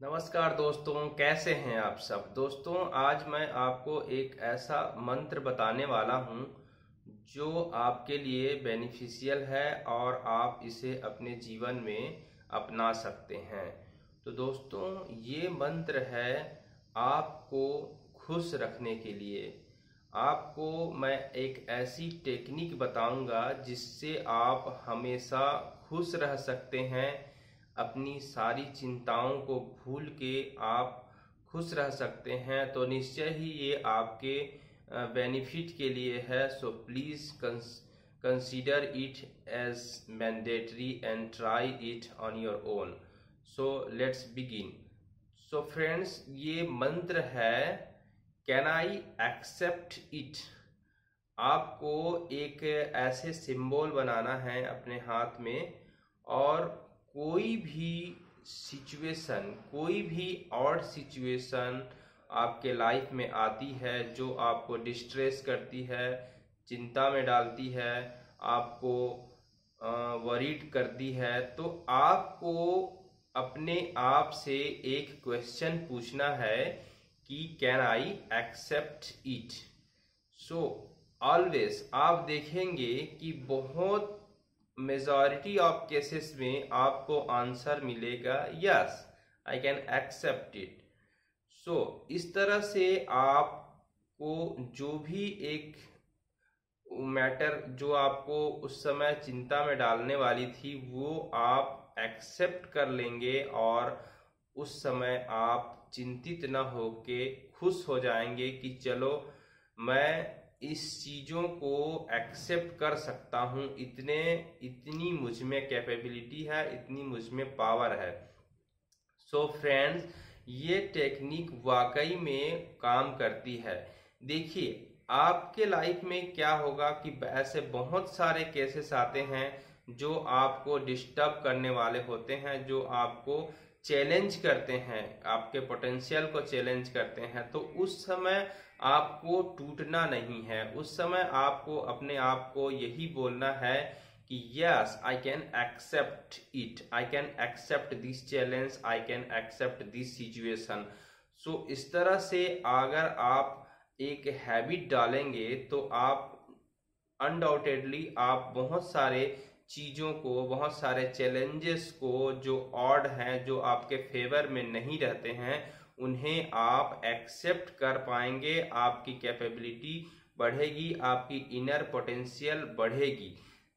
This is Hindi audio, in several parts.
नमस्कार दोस्तों, कैसे हैं आप सब। दोस्तों, आज मैं आपको एक ऐसा मंत्र बताने वाला हूं जो आपके लिए बेनिफिशियल है और आप इसे अपने जीवन में अपना सकते हैं। तो दोस्तों, ये मंत्र है आपको खुश रखने के लिए। आपको मैं एक ऐसी टेक्निक बताऊंगा जिससे आप हमेशा खुश रह सकते हैं। अपनी सारी चिंताओं को भूल के आप खुश रह सकते हैं। तो निश्चय ही ये आपके बेनिफिट के लिए है। So please consider it as mandatory and try it on your own. So let's begin. So friends, ये मंत्र है कैन आई एक्सेप्ट इट। आपको एक ऐसे सिंबल बनाना है अपने हाथ में, और कोई भी सिचुएशन, कोई भी ऑड सिचुएशन आपके लाइफ में आती है जो आपको डिस्ट्रेस करती है, चिंता में डालती है, आपको वरीड करती है, तो आपको अपने आप से एक क्वेश्चन पूछना है कि can I accept it. So always आप देखेंगे कि बहुत मेजॉरिटी ऑफ केसेस में आपको आंसर मिलेगा yes, I can accept it. So इस तरह से आपको जो भी एक मैटर जो आपको उस समय चिंता में डालने वाली थी वो आप एक्सेप्ट कर लेंगे, और उस समय आप चिंतित न होके खुश हो जाएंगे कि चलो मैं इस चीज़ों को एक्सेप्ट कर सकता हूँ, इतनी मुझ में कैपेबिलिटी है, इतनी मुझ में पावर है। सो फ्रेंड्स, ये टेक्निक वाकई में काम करती है। देखिए, आपके लाइफ में क्या होगा कि ऐसे बहुत सारे केसेस आते हैं जो आपको डिस्टर्ब करने वाले होते हैं, जो आपको चैलेंज करते हैं, आपके पोटेंशियल को चैलेंज करते हैं। तो उस समय आपको टूटना नहीं है। उस समय आपको अपने आप को यही बोलना है कि yes, I can accept it, I can accept this challenge, I can accept this situation. So इस तरह से अगर आप एक हैबिट डालेंगे तो आप अनडाउटेडली आप बहुत सारे चीज़ों को, बहुत सारे चैलेंजेस को जो ऑड हैं, जो आपके फेवर में नहीं रहते हैं, उन्हें आप एक्सेप्ट कर पाएंगे। आपकी कैपेबिलिटी बढ़ेगी, आपकी इनर पोटेंशियल बढ़ेगी।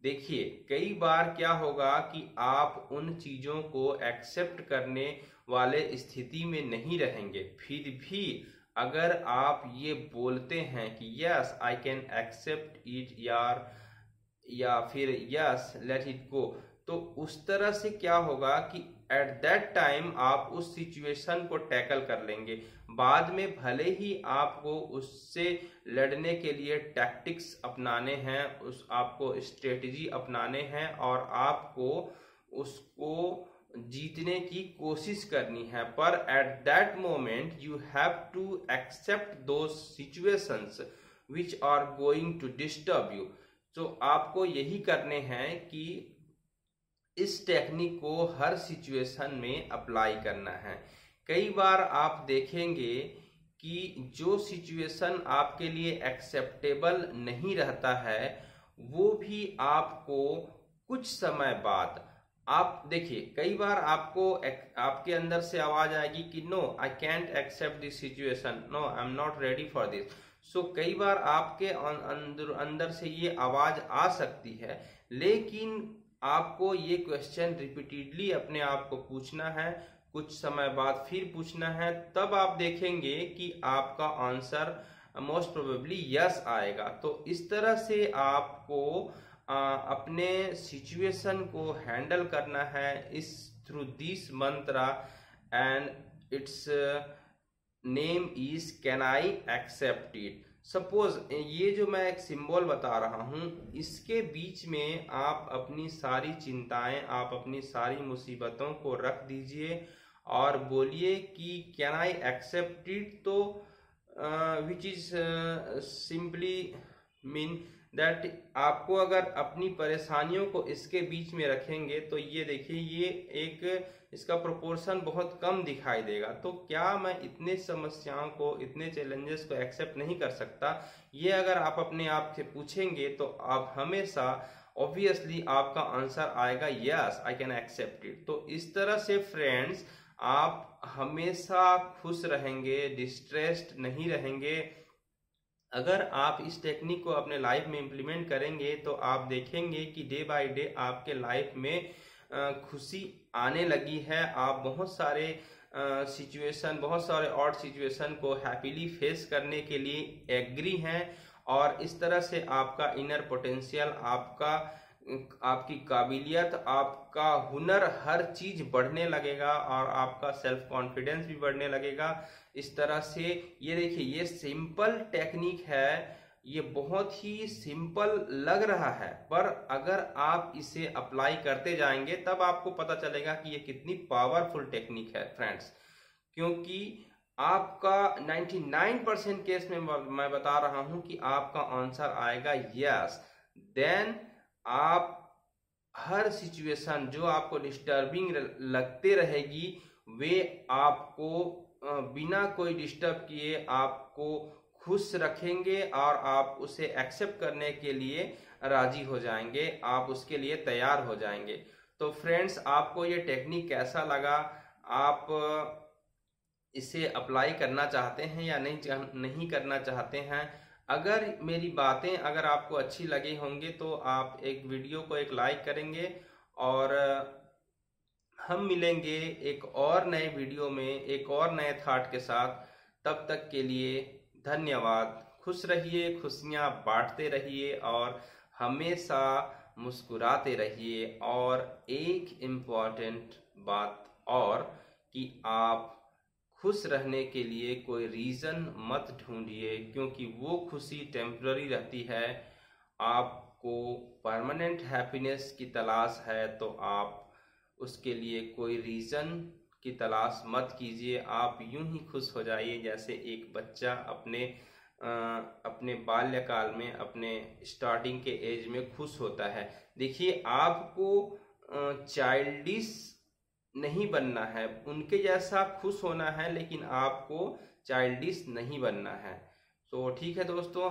देखिए, कई बार क्या होगा कि आप उन चीज़ों को एक्सेप्ट करने वाले स्थिति में नहीं रहेंगे, फिर भी अगर आप ये बोलते हैं कि yes I can accept it यार, या फिर यस लेट इट गो, तो उस तरह से क्या होगा कि एट दैट टाइम आप उस सिचुएशन को टैकल कर लेंगे। बाद में भले ही आपको उससे लड़ने के लिए टैक्टिक्स अपनाने हैं, उस आपको स्ट्रेटजी अपनाने हैं, और आपको उसको जीतने की कोशिश करनी है। पर at that moment you have to accept those situations which are going to disturb you. तो आपको यही करने हैं कि इस टेक्निक को हर सिचुएशन में अप्लाई करना है। कई बार आप देखेंगे कि जो सिचुएशन आपके लिए एक्सेप्टेबल नहीं रहता है, वो भी आपको कुछ समय बाद, आप देखिए, कई बार आपको आपके अंदर से आवाज आएगी कि no I can't accept this situation, no I am not ready for this. So कई बार आपके अंदर से ये आवाज आ सकती है, लेकिन आपको ये क्वेश्चन रिपीटेडली अपने आप को पूछना है, कुछ समय बाद फिर पूछना है, तब आप देखेंगे कि आपका आंसर मोस्ट प्रोबेबली यस आएगा। तो इस तरह से आपको अपने सिचुएशन को हैंडल करना है इस थ्रू दिस मंत्र, and its name is can I accept it. Suppose ये जो मैं एक सिंबल बता रहा हूं, इसके बीच में आप अपनी सारी चिंताएं, आप अपनी सारी मुसीबतों को रख दीजिए और बोलिए कि कैन आई एक्सेप्ट इट। तो which is simply mean that आपको अगर अपनी परेशानियों को इसके बीच में रखेंगे तो ये देखिए, ये एक इसका प्रोपोर्शन बहुत कम दिखाई देगा। तो क्या मैं इतने समस्याओं को, इतने चैलेंजेस को एक्सेप्ट नहीं कर सकता? ये अगर आप अपने आप से पूछेंगे तो आप हमेशा ऑब्वियसली आपका आंसर आएगा yes, I can accept it. तो इस तरह से फ्रेंड्स आप हमेशा खुश रहेंगे, डिस्ट्रेस्ड नहीं रहेंगे। अगर आप इस टेक्निक को अपने लाइफ में इम्प्लीमेंट करेंगे तो आप देखेंगे कि डे बाय डे आपके लाइफ में खुशी आने लगी है। आप बहुत सारे सिचुएशन, बहुत सारे ऑड सिचुएशन को हैप्पीली फेस करने के लिए एग्री हैं, और इस तरह से आपका इनर पोटेंशियल, आपकी काबिलियत, आपका हुनर, हर चीज बढ़ने लगेगा और आपका सेल्फ कॉन्फिडेंस भी बढ़ने लगेगा। इस तरह से ये देखिए, ये सिंपल टेक्निक है, ये बहुत ही सिंपल लग रहा है, पर अगर आप इसे अप्लाई करते जाएंगे तब आपको पता चलेगा कि ये कितनी पावरफुल टेक्निक है फ्रेंड्स। क्योंकि आपका 99% केस में मैं बता रहा हूं कि आपका आंसर आएगा यस। देन आप हर सिचुएशन जो आपको डिस्टर्बिंग लगते रहेगी, वे आपको बिना कोई डिस्टर्ब किए आपको खुश रखेंगे और आप उसे एक्सेप्ट करने के लिए राजी हो जाएंगे, आप उसके लिए तैयार हो जाएंगे। तो फ्रेंड्स, आपको ये टेक्निक कैसा लगा? आप इसे अप्लाई करना चाहते हैं या नहीं करना चाहते हैं? अगर मेरी बातें अगर आपको अच्छी लगी होंगी तो आप एक वीडियो को एक लाइक करेंगे, और हम मिलेंगे एक और नए वीडियो में एक और नए थॉट के साथ। तब तक के लिए धन्यवाद। खुश रहिए, खुशियां बांटते रहिए और हमेशा मुस्कुराते रहिए। और एक इम्पॉर्टेंट बात और, कि आप खुश रहने के लिए कोई रीजन मत ढूंढिए, क्योंकि वो खुशी टेम्पररी रहती है। आपको परमानेंट हैप्पीनेस की तलाश है तो आप उसके लिए कोई रीजन की तलाश मत कीजिए। आप यूं ही खुश हो जाइए जैसे एक बच्चा अपने बाल्यकाल में, अपने स्टार्टिंग के एज में खुश होता है। देखिए, आपको चाइल्डिश नहीं बनना है, उनके जैसा खुश होना है, लेकिन आपको चाइल्डिश नहीं बनना है। तो ठीक है दोस्तों।